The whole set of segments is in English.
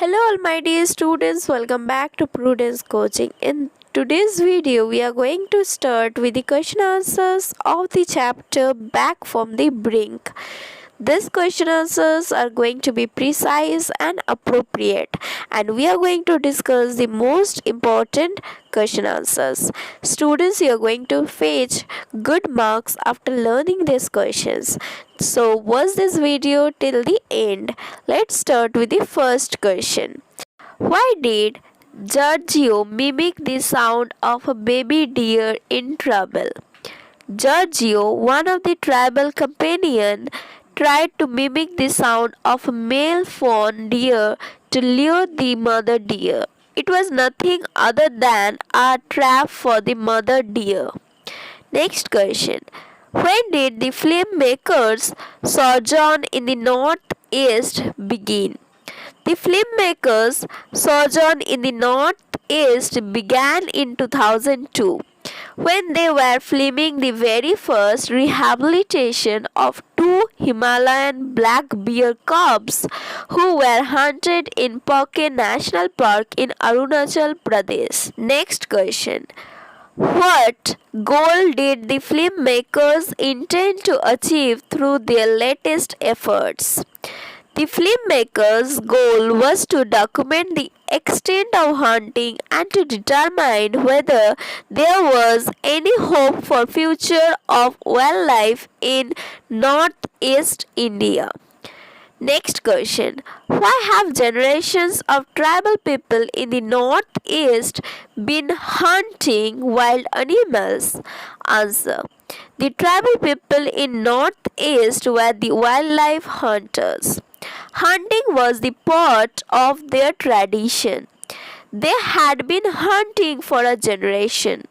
Hello all my dear students, welcome back to Prudence Coaching. In today's video, we are going to start with the question answers of the chapter Back from the Brink. These question answers are going to be precise and appropriate, and we are going to discuss the most important question answers. Students, you are going to fetch good marks after learning these questions. So watch this video till the end. Let's start with the first question. Why did Giorgio mimic the sound of a baby deer in trouble? Giorgio, one of the tribal companions, tried to mimic the sound of a male fawn deer to lure the mother deer. It was nothing other than a trap for the mother deer. Next question. When did the filmmakers' sojourn in the Northeast begin? The filmmakers' sojourn in the Northeast began in 2002 when they were filming the very first rehabilitation of two Himalayan black bear cubs who were hunted in Pake National Park in Arunachal Pradesh. Next question. What goal did the filmmakers intend to achieve through their latest efforts? The filmmakers' goal was to document the extent of hunting and to determine whether there was any hope for future of wildlife in Northeast India. Next question. Why have generations of tribal people in the Northeast been hunting wild animals? Answer. The tribal people in Northeast were the wildlife hunters. Hunting was the part of their tradition. They had been hunting for a generation.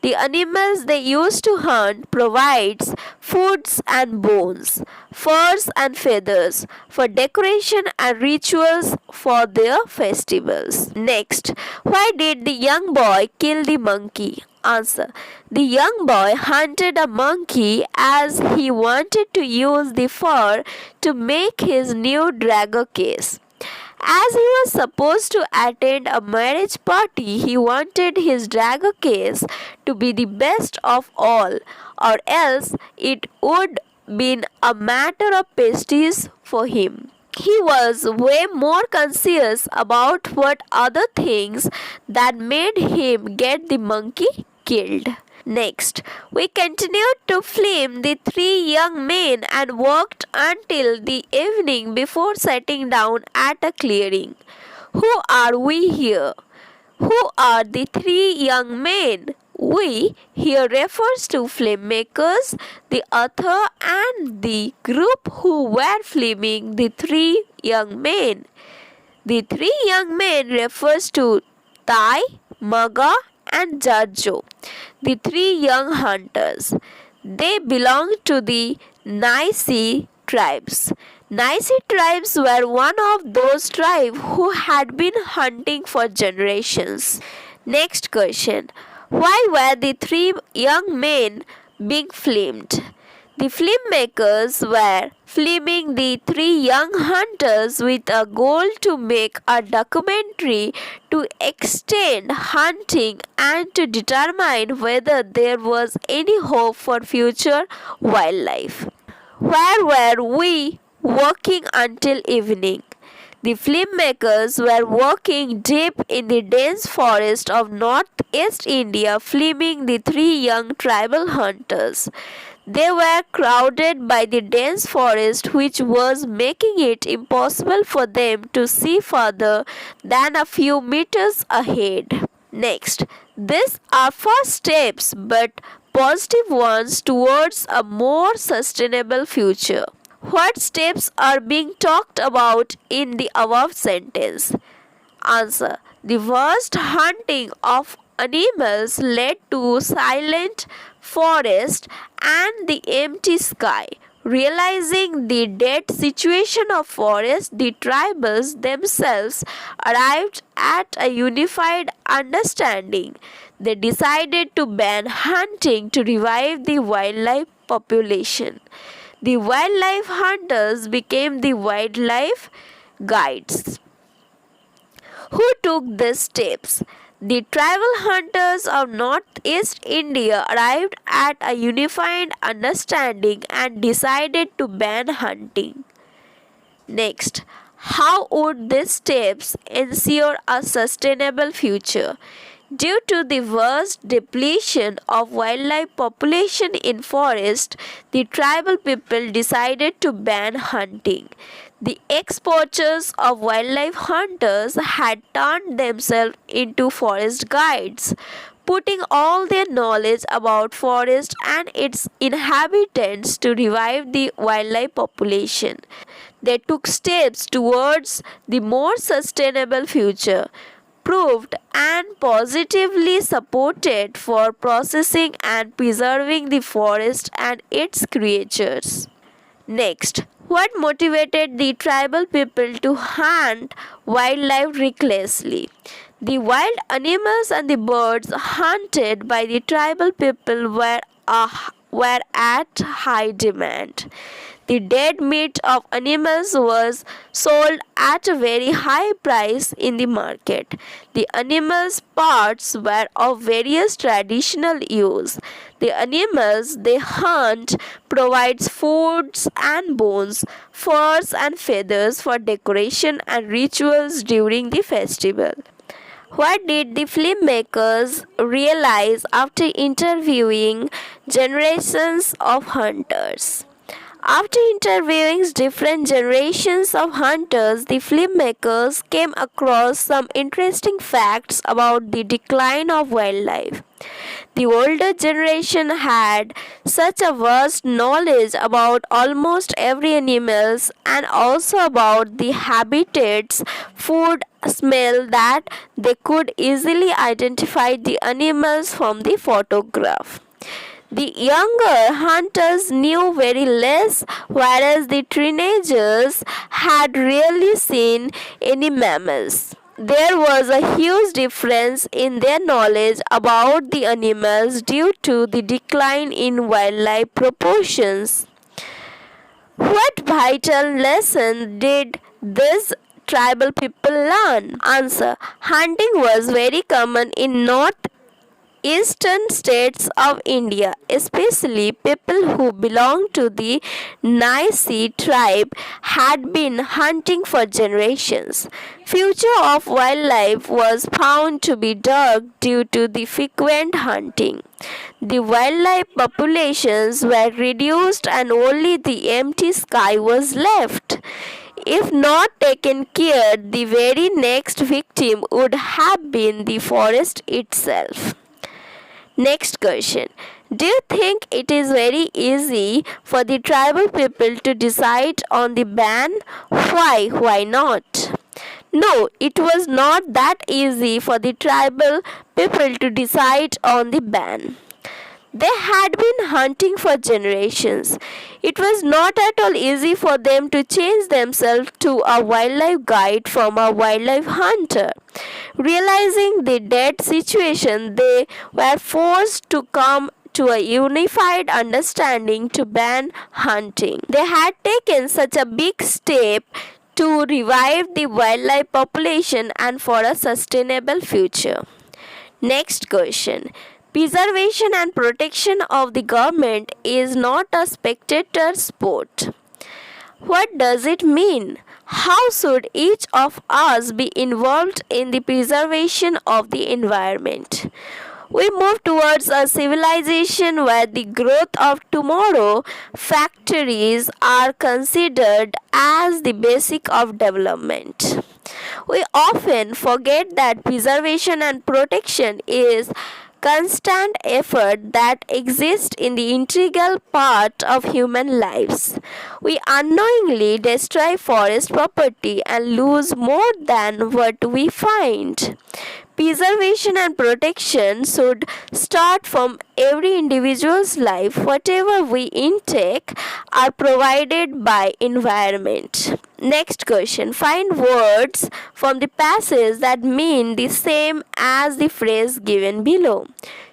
The animals they used to hunt provides foods and bones, furs and feathers for decoration and rituals for their festivals. Next, why did the young boy kill the monkey? Answer. The young boy hunted a monkey as he wanted to use the fur to make his new dragon case. As he was supposed to attend a marriage party, he wanted his dragon case to be the best of all, or else it would been a matter of prestige for him. He was way more conscious about what other things that made him get the monkey killed. Next, we continued to film the three young men and worked until the evening before settling down at a clearing. Who are we here? Who are the three young men? We here refers to filmmakers, the author, and the group who were filming the three young men. The three young men refers to Tai, Maga, and Giorgio, the three young hunters. They belonged to the Nice tribes. Nice tribes were one of those tribes who had been hunting for generations. Next question. Why were the three young men being filmed? The filmmakers were filming the three young hunters with a goal to make a documentary to extend hunting and to determine whether there was any hope for future wildlife. Where were we working until evening? The filmmakers were working deep in the dense forest of Northeast India filming the three young tribal hunters. They were crowded by the dense forest which was making it impossible for them to see further than a few meters ahead. Next, these are first steps but positive ones towards a more sustainable future. What steps are being talked about in the above sentence? Answer. The vast hunting of animals led to silent forest and the empty sky. Realizing the dead situation of forest, the tribals themselves arrived at a unified understanding. They decided to ban hunting to revive the wildlife population. The wildlife hunters became the wildlife guides. Who took these steps? The tribal hunters of Northeast India arrived at a unified understanding and decided to ban hunting. Next, how would these steps ensure a sustainable future? Due to the vast depletion of wildlife population in forest, the tribal people decided to ban hunting. The ex-poachers of wildlife hunters had turned themselves into forest guides, putting all their knowledge about forest and its inhabitants to revive the wildlife population. They took steps towards the more sustainable future, proved and positively supported for processing and preserving the forest and its creatures. Next, what motivated the tribal people to hunt wildlife recklessly? The wild animals and the birds hunted by the tribal people were at high demand. The dead meat of animals was sold at a very high price in the market. The animals' parts were of various traditional use. The animals they hunt provides foods and bones, furs and feathers for decoration and rituals during the festival. What did the filmmakers realize after interviewing generations of hunters? After interviewing different generations of hunters, the filmmakers came across some interesting facts about the decline of wildlife. The older generation had such a vast knowledge about almost every animal and also about the habitats, food, smell that they could easily identify the animals from the photograph. The younger hunters knew very less, whereas the teenagers had rarely seen any mammals. There was a huge difference in their knowledge about the animals due to the decline in wildlife proportions. What vital lesson did these tribal people learn? Answer: hunting was very common in northeastern states of India, especially people who belonged to the Naisi tribe had been hunting for generations. Future of wildlife was found to be dark due to the frequent hunting. The wildlife populations were reduced and only the empty sky was left. If not taken care, the very next victim would have been the forest itself. Next question. Do you think it is very easy for the tribal people to decide on the ban? Why? Why not? No, it was not that easy for the tribal people to decide on the ban. They had been hunting for generations. It was not at all easy for them to change themselves to a wildlife guide from a wildlife hunter. Realizing the dead situation, they were forced to come to a unified understanding to ban hunting. They had taken such a big step to revive the wildlife population and for a sustainable future. Next question. Preservation and protection of the government is not a spectator sport. What does it mean? How should each of us be involved in the preservation of the environment? We move towards a civilization where the growth of tomorrow factories are considered as the basic of development. We often forget that preservation and protection is constant effort that exists in the integral part of human lives. We unknowingly destroy forest property and lose more than what we find. Preservation and protection should start from every individual's life. Whatever we intake are provided by environment. Next question. Find words from the passage that mean the same as the phrase given below.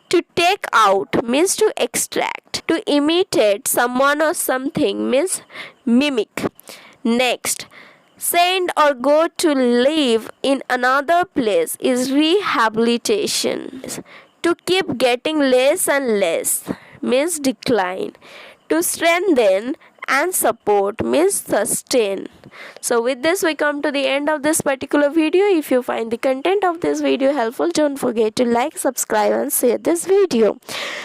To take out means to extract. To imitate someone or something means mimic. Next. send or go to live in another place is rehabilitation. To keep getting less and less means decline. To strengthen and support means sustain. So with this we come to the end of this particular video. If you find the content of this video helpful, don't forget to like, subscribe and share this video.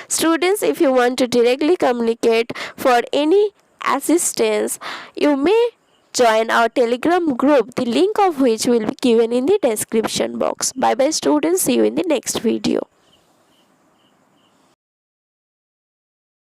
Students, if you want to directly communicate for any assistance, you may join our Telegram group, the link of which will be given in the description box. Bye bye students, see you in the next video.